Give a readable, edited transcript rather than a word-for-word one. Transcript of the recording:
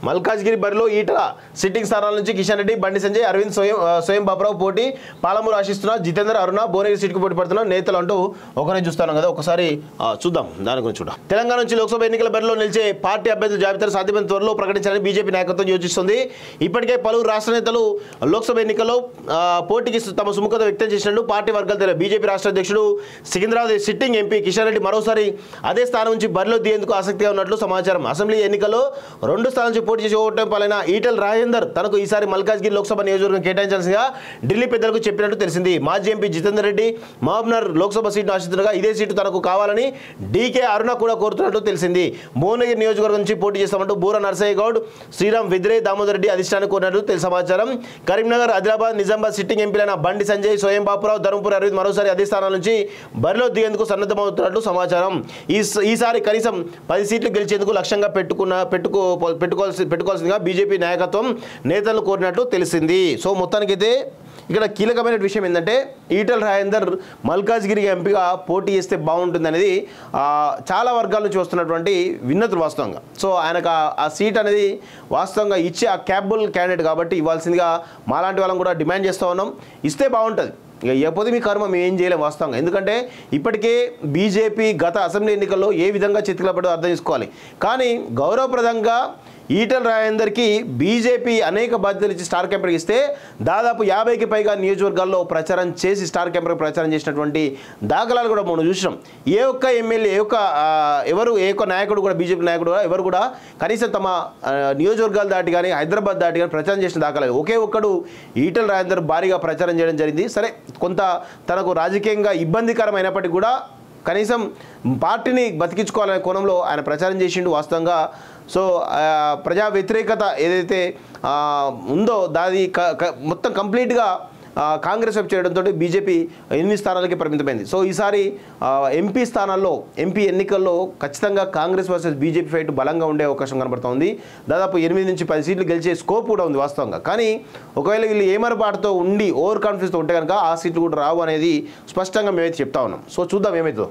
మల్కాజ్గిరి బరిలో ఈటల సిట్టింగ్ స్థానాల నుంచి కిషన్ రెడ్డి, బండి సంజయ్, అరవింద్, స్వయం బాబురావు పోటీ, పాలమూరు ఆశిస్తున్న జితేందర్, అరుణ, భువనగిరి సీటుకు పోటీ పడుతున్న నేతలు అంటూ ఒకరిని చూస్తాను కదా. ఒకసారి చూద్దాం దాని గురించి చూద్దాం. తెలంగాణ నుంచి లోక్సభ ఎన్నికల బరిలో నిలిచే పార్టీ అభ్యర్థుల జాబితాను సాధ్యమైన త్వరలో ప్రకటించాలని బీజేపీ నాయకత్వం యోచిస్తుంది. ఇప్పటికే పలువురు రాష్ట్ర నేతలు లోక్సభ ఎన్నికల్లో పోటీకి తమ సుముఖత వ్యక్తం చేసినట్లు పార్టీ వర్గాలు తెలిపారు. బీజేపీ రాష్ట్ర అధ్యక్షుడు సికింద్రాబాద్ సిట్టింగ్ ఎంపీ కిషన్ రెడ్డి మరోసారి అదే స్థానం నుంచి బరిలో దిగేందుకు ఆసక్తిగా ఉన్నట్లు సమాచారం. అసెంబ్లీ ఎన్నికల్లో 2 స్థానాల నుంచి పోటీ చేసి ఓటమి పాలైన ఈటెల రాజేందర్ తనకు ఈసారి మల్కాజ్గిరి లోక్సభ నియోజకవర్గం కేటాయించాల్సిందిగా ఢిల్లీ పెద్దలకు చెప్పినట్టు తెలిసింది. మాజీ ఎంపీ జితేందర్ రెడ్డి మహబూబ్నగర్ లోక్సభ సీటును ఆశిస్తుండగా ఇదే సీటు తనకు కావాలని డీకే అరుణ కూడా కోరుతున్నట్టు తెలిసింది. భువనగిరి నియోజకవర్గం నుంచి పోటీ చేస్తామంటూ బూర నర్సయ్య గౌడ్, శ్రీరామ్ విద్రే, దామోదర్ రెడ్డి అధిష్టానం కోరినట్టు సమాచారం. కరీంనగర్, ఆదిలాబాద్, నిజామాబాద్ సిట్టింగ్ ఎంపీలైన బండి సంజయ్, స్వయం బాపురావు, ధర్మపురి అరవింద్ మరోసారి అదే స్థానాల నుంచి బరిలో దిగేందుకు సన్నద్ధమవుతున్నట్లు సమాచారం. ఈసారి కనీసం 10 సీట్లు గెలిచేందుకు లక్ష్యంగా పెట్టుకోవాల్సిందిగా బీజేపీ నాయకత్వం నేతలు కోరినట్లు తెలిసింది. సో మొత్తానికైతే ఇక్కడ కీలకమైన విషయం ఏంటంటే ఈటెల రాజేందర్ మల్కాజ్గిరి ఎంపీగా పోటీ చేస్తే బాగుంటుంది అనేది చాలా వర్గాల నుంచి వస్తున్నటువంటి విన్నతులు వాస్తవంగా. సో ఆయనకు ఆ సీట్ అనేది వాస్తవంగా ఇచ్చే ఆ క్యాపబుల్ క్యాండిడేట్ కాబట్టి ఇవ్వాల్సిందిగా మాలాంటి వాళ్ళని కూడా డిమాండ్ చేస్తూ ఉన్నాం. ఇస్తే బాగుంటుంది. ఇక ఇకపోతే మీ కర్మ మేము ఏం చేయలేము వాస్తవంగా. ఎందుకంటే ఇప్పటికే బీజేపీ గత అసెంబ్లీ ఎన్నికల్లో ఏ విధంగా చితికిలపడో అర్థం చేసుకోవాలి. కానీ గౌరవప్రదంగా ఈటెల రాజేందర్కి బీజేపీ అనేక బాధ్యతలు ఇచ్చి స్టార్ క్యాంపర్కి ఇస్తే దాదాపు 50కి పైగా నియోజకవర్గాల్లో ప్రచారం చేసి స్టార్ క్యాంపర్కి ప్రచారం చేసినటువంటి దాఖలాలు కూడా మనం చూసినాం. ఏ ఒక్క ఎమ్మెల్యే ఏ ఒక్క నాయకుడు కూడా బీజేపీ నాయకుడు ఎవరు కూడా కనీసం తమ నియోజకవర్గాలు దాటి కానీ హైదరాబాద్ దాటి కానీ ప్రచారం చేసిన దాఖలాలు ఒకే ఒక్కడు ఈటెల రాజేందర్ భారీగా ప్రచారం చేయడం జరిగింది. సరే కొంత తనకు రాజకీయంగా ఇబ్బందికరమైనప్పటికీ కూడా కనీసం పార్టీని బతికించుకోవాలనే కోణంలో ఆయన ప్రచారం చేసిండు వాస్తవంగా. సో ప్రజా వ్యతిరేకత ఏదైతే ఉందో దాని మొత్తం కంప్లీట్గా కాంగ్రెస్ వైపు చేయడంతో బీజేపీ 8 స్థానాలకి పరిమితమైంది. సో ఈసారి ఎంపీ స్థానాల్లో ఎంపీ ఎన్నికల్లో ఖచ్చితంగా కాంగ్రెస్ వర్సెస్ బీజేపీ ఫైట్ బలంగా ఉండే అవకాశం కనబడుతోంది. దాదాపు 8 నుంచి 10 సీట్లు గెలిచే స్కోప్ కూడా ఉంది వాస్తవంగా. కానీ ఒకవేళ వీళ్ళు ఏమరపాటుతో ఉండి ఓవర్ కాన్ఫిడెన్స్తో ఉంటే కనుక ఆ సీట్లు కూడా రావు అనేది స్పష్టంగా మేమైతే చెప్తా ఉన్నాం. సో చూద్దాం ఏమవుతుందో.